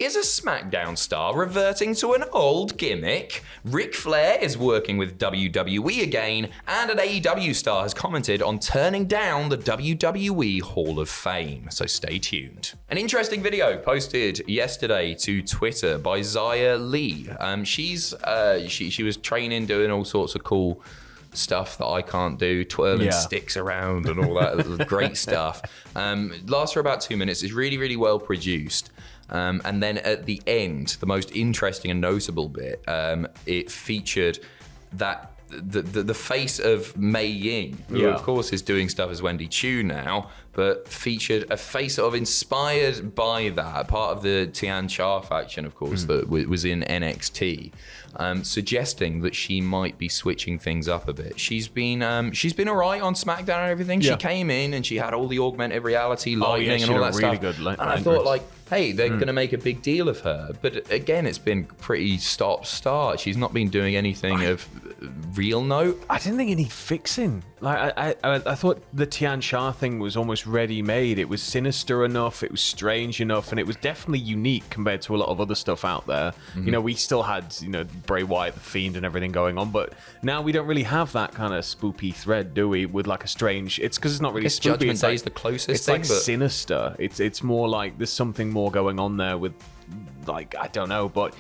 Is a SmackDown star reverting to an old gimmick? Ric Flair is working with WWE again, and an AEW star has commented on turning down the WWE Hall of Fame, so stay tuned. An interesting video posted yesterday to Twitter by Zaya Lee. She was training, doing all sorts of cool stuff that I can't do, twirling sticks around and all that great stuff. Lasts for about 2 minutes. It's really, really well produced. And then at the end, the most interesting and notable bit, it featured that the face of Mei Ying, who of course is doing stuff as Wendy Chu now, but featured a face sort of inspired by that, part of the Tian Cha faction, of course, that was in NXT, suggesting that she might be switching things up a bit. She's been all right on SmackDown and everything. She came in and she had all the augmented reality lighting and all that really stuff. Good and I thought, like, hey, they're going to make a big deal of her. But again, it's been pretty stop-start. She's not been doing anything of real note. I didn't think it needed fixing. Like I thought the Tian Sha thing was almost ready-made. It was sinister enough, it was strange enough, and it was definitely unique compared to a lot of other stuff out there. You know, we still had, Bray Wyatt, the Fiend, and everything going on, but now we don't really have that kind of spoopy thread, do we? With like a strange. It's because it's not really spoopy. Judgment Day is the closest. It's thing, like sinister. It's more like there's something more going on there with, like, I don't know, but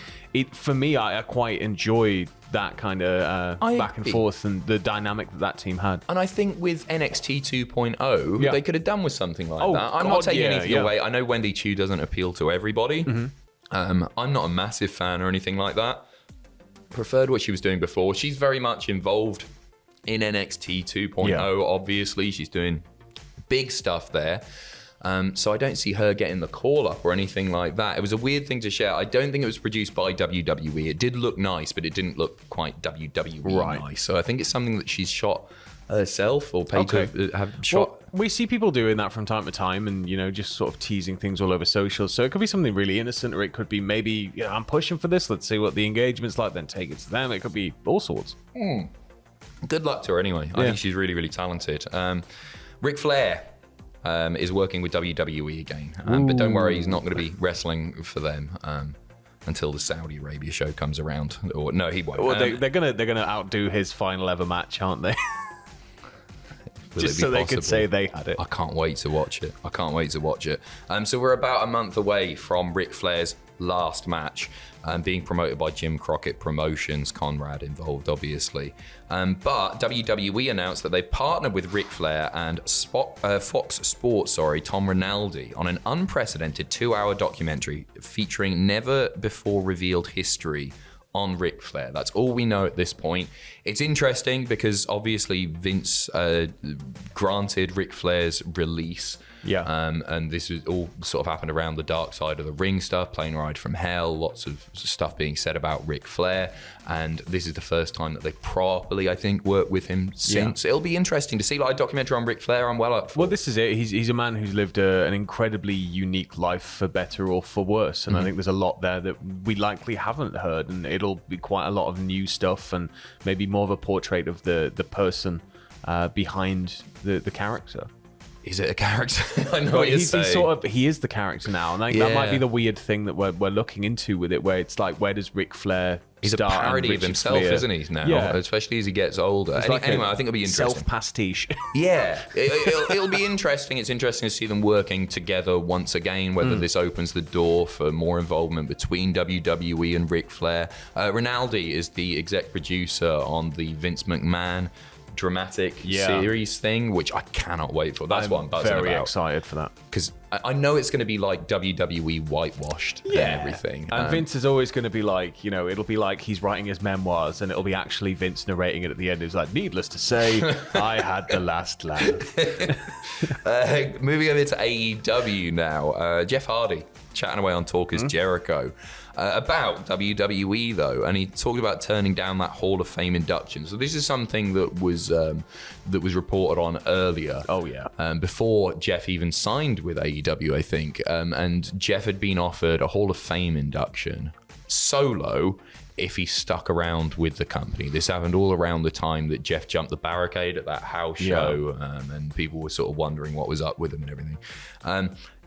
for me, I quite enjoyed that kind of back and forth and the dynamic that team had. And I think with NXT 2.0, they could have done with something like that. I'm not taking anything away. I know Wendy Chu doesn't appeal to everybody. I'm not a massive fan or anything like that. Preferred what she was doing before. She's very much involved in NXT 2.0, obviously. She's doing big stuff there. So I don't see her getting the call up or anything like that. It was a weird thing to share. I don't think it was produced by WWE. It did look nice, but it didn't look quite WWE nice. So I think it's something that she's shot herself or paid to have shot. Well, we see people doing that from time to time and, just sort of teasing things all over socials. So it could be something really innocent, or it could be maybe, I'm pushing for this. Let's see what the engagement's like, then take it to them. It could be all sorts. Good luck to her anyway. I think she's really, really talented. Ric Flair is working with WWE again. But don't worry, he's not going to be wrestling for them until the Saudi Arabia show comes around. Or no, he won't. Well, they're gonna outdo his final ever match, aren't they? Just so they could say they had it. I can't wait to watch it. So we're about a month away from Ric Flair's last match, being promoted by Jim Crockett Promotions, Conrad involved, obviously. But WWE announced that they partnered with Ric Flair and Fox Sports, Tom Rinaldi, on an unprecedented 2-hour documentary featuring never before revealed history on Ric Flair. That's all we know at this point. It's interesting because obviously Vince granted Ric Flair's release. And this was all sort of happened around the Dark Side of the Ring stuff, Plane Ride from Hell, lots of stuff being said about Ric Flair. And this is the first time that they've properly, I think, worked with him since. It'll be interesting to see like a documentary on Ric Flair. I'm well up for. Well, this is it. He's a man who's lived an incredibly unique life, for better or for worse. And I think there's a lot there that we likely haven't heard. And it'll be quite a lot of new stuff and maybe more of a portrait of the person behind the character. Is it a character? I know what you're saying. He is the character now, and that might be the weird thing that we're looking into with it, where it's like, where does Ric Flair He's a parody of himself, isn't he, now? Yeah. Especially as he gets older. Anyway, I think it'll be interesting. Self-pastiche. Yeah. It'll be interesting. It's interesting to see them working together once again, whether this opens the door for more involvement between WWE and Ric Flair. Rinaldi is the exec producer on the Vince McMahon dramatic series thing, which I cannot wait for. That's what I'm buzzing about. Very excited for that. Because I know it's going to be like WWE whitewashed and everything. And Vince is always going to be like, it'll be like he's writing his memoirs and it'll be actually Vince narrating it at the end. It's like, needless to say, I had the last laugh. Moving over to AEW now. Jeff Hardy chatting away on Talk is Jericho. About WWE though, and he talked about turning down that Hall of Fame induction. So this is something that was reported on earlier. Before Jeff even signed with AEW, I think. And Jeff had been offered a Hall of Fame induction solo if he stuck around with the company. This happened all around the time that Jeff jumped the barricade at that house show, and people were sort of wondering what was up with him and everything.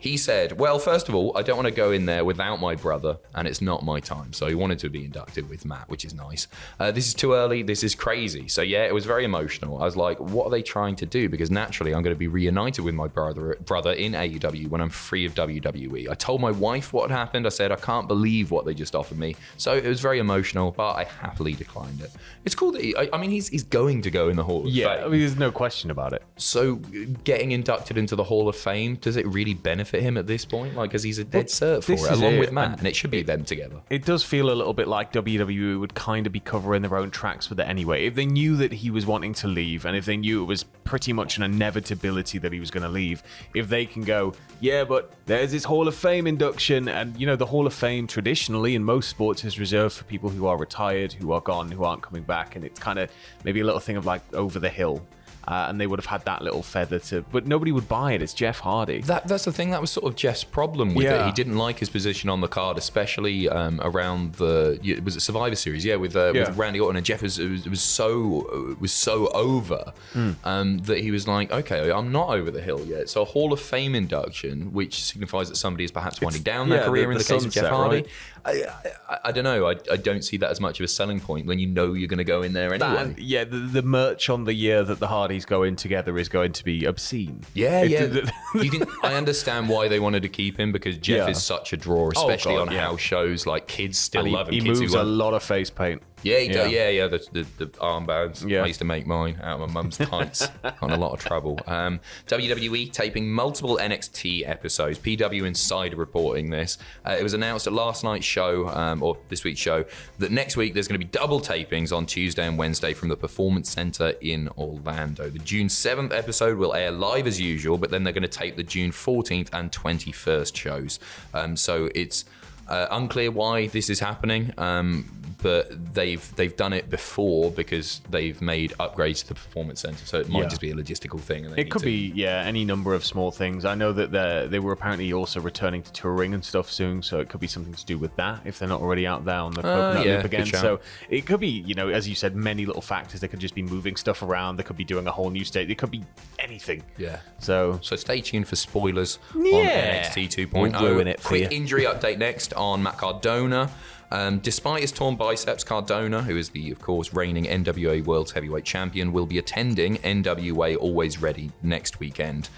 He said, well, first of all, I don't want to go in there without my brother, and it's not my time. So he wanted to be inducted with Matt, which is nice. This is too early. This is crazy. So yeah, it was very emotional. I was like, what are they trying to do? Because naturally, I'm going to be reunited with my brother in AEW when I'm free of WWE. I told my wife what had happened. I said, I can't believe what they just offered me. So it was very emotional, but I happily declined it. It's cool that he's going to go in the Hall of Fame. Yeah, I mean, there's no question about it. So getting inducted into the Hall of Fame, does it really benefit him at this point? Like, because he's a dead cert for it, along with Matt, and it should be them together. It does feel a little bit like WWE would kind of be covering their own tracks with it anyway. If they knew that he was wanting to leave, and if they knew it was pretty much an inevitability that he was going to leave, if they can go, yeah, but there's this Hall of Fame induction, and the Hall of Fame traditionally in most sports is reserved for people who are retired, who are gone, who aren't coming back, and it's kind of maybe a little thing of like over the hill. And they would have had that little feather but nobody would buy it. It's Jeff Hardy. That's the thing. That was sort of Jeff's problem with it. He didn't like his position on the card, especially around was it Survivor Series? Yeah, with Randy Orton, and Jeff was so over that he was like, okay, I'm not over the hill yet. So a Hall of Fame induction, which signifies that somebody is perhaps winding down their career in the case of Jeff Hardy. Right? I don't know. I don't see that as much of a selling point when you're going to go in there anyway. The merch on the year that the Hardys go in together is going to be obscene. I understand why they wanted to keep him, because Jeff is such a draw, especially on house shows. Like, kids still love him. He moves a lot of face paint. Yeah, he does. Yeah. The armbands. Yeah. I used to make mine out of my mum's tights. Got in a lot of trouble. WWE taping multiple NXT episodes. PW Insider reporting this. It was announced at last night's show, or this week's show, that next week there's going to be double tapings on Tuesday and Wednesday from the Performance Center in Orlando. The June 7th episode will air live as usual, but then they're going to tape the June 14th and 21st shows. So it's unclear why this is happening. But they've done it before because they've made upgrades to the Performance Center, so it might just be a logistical thing. And it could be any number of small things. I know that they were apparently also returning to touring and stuff soon, so it could be something to do with that if they're not already out there on the Coconut Loop again. So it could be, as you said, many little factors. They could just be moving stuff around. They could be doing a whole new state. It could be anything. Yeah. So stay tuned for spoilers on NXT 2.0. We'll ruin it for Quick you. Injury update next on Matt Cardona. Despite his torn biceps, Cardona, who is the, of course, reigning NWA World Heavyweight Champion, will be attending NWA Alwayz Ready next weekend.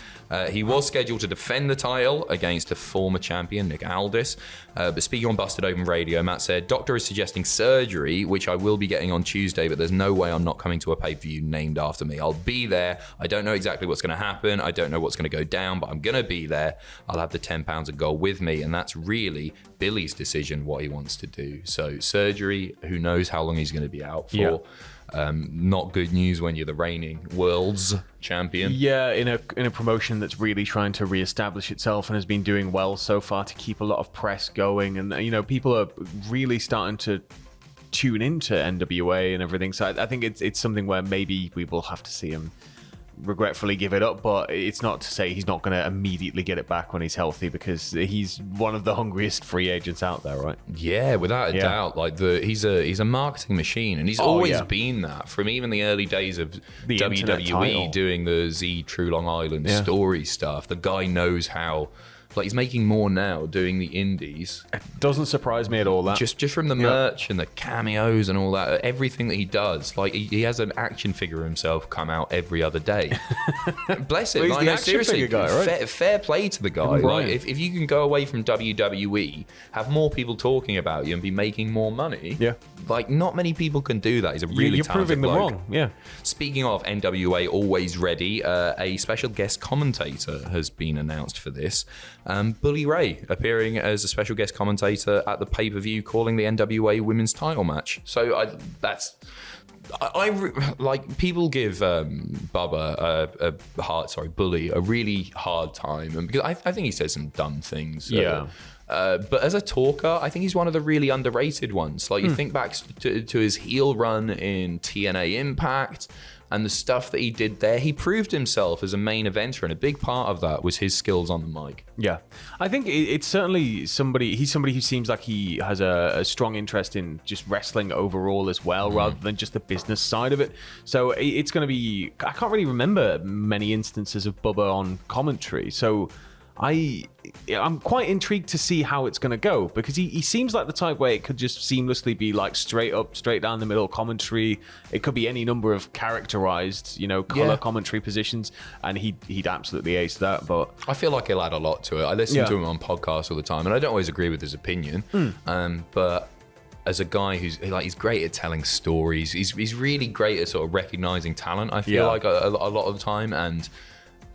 He was scheduled to defend the title against a former champion, Nick Aldis. But speaking on Busted Open Radio, Matt said, "Doctor is suggesting surgery, which I will be getting on Tuesday, but there's no way I'm not coming to a pay-per-view named after me. I'll be there. I don't know exactly what's going to happen. I don't know what's going to go down, but I'm going to be there. I'll have the 10 pounds of gold with me." And that's really Billy's decision, what he wants to do. So surgery, who knows how long he's going to be out for. Yeah. Not good news when you're the reigning world's champion. Yeah, in a promotion that's really trying to reestablish itself and has been doing well so far to keep a lot of press going, and people are really starting to tune into NWA and everything. So I think it's something where maybe we will have to see him regretfully give it up, but it's not to say he's not going to immediately get it back when he's healthy, because he's one of the hungriest free agents out there, right? Yeah, without a doubt. Like he's a marketing machine, and he's always been that from even the early days of the WWE doing the Z True Long Island story stuff. The guy knows how. Like, he's making more now doing the indies. It doesn't surprise me at all, that. Just from the merch and the cameos and all that, everything that he does. Like, he has an action figure of himself come out every other day. Bless him. Well, he's the action figure guy, right? Fair play to the guy. Right. Like, if you can go away from WWE, have more people talking about you and be making more money, like, not many people can do that. He's a really talented proving them bloke. Wrong. Yeah. Speaking of NWA Alwayz Ready, a special guest commentator has been announced for this. Bully Ray appearing as a special guest commentator at the pay-per-view, calling the NWA Women's Title match. So I like, people give Bully a really hard time, and because I think he says some dumb things. But as a talker, I think he's one of the really underrated ones. Like, you think back to his heel run in TNA Impact and the stuff that he did there, he proved himself as a main eventer, and a big part of that was his skills on the mic. Yeah, I think it's certainly he's somebody who seems like he has a strong interest in just wrestling overall as well, rather than just the business side of it. So it's going to be, I can't really remember many instances of Bubba on commentary, so I'm quite intrigued to see how it's going to go, because he seems like the type where it could just seamlessly be like straight up, straight down the middle commentary. It could be any number of characterized, color commentary positions, and he'd absolutely ace that. But I feel like he'll add a lot to it. I listen to him on podcasts all the time, and I don't always agree with his opinion, but as a guy he's great at telling stories. He's really great at sort of recognizing talent, I feel like a lot of the time, and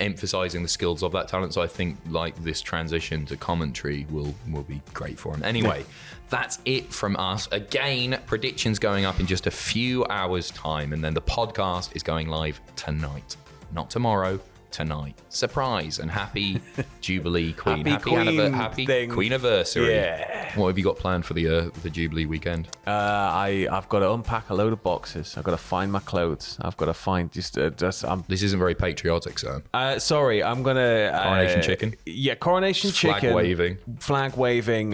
emphasizing the skills of that talent. So I think like this transition to commentary will be great for him. Anyway, that's it from us. Again, predictions going up in just a few hours time, and then the podcast is going live tonight, not tomorrow. Tonight. Surprise and happy Jubilee Queen. Happy Queen anniversary. Yeah. What have you got planned for the Jubilee weekend? I've got to unpack a load of boxes. I've got to find my clothes. I've got to find this isn't very patriotic, sir. Sorry, I'm gonna Coronation chicken. Yeah, coronation chicken. Flag waving.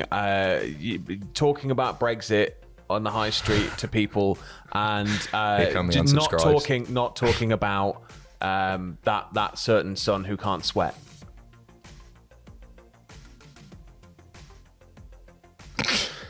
Talking about Brexit on the high street to people, and not talking about that certain son who can't sweat.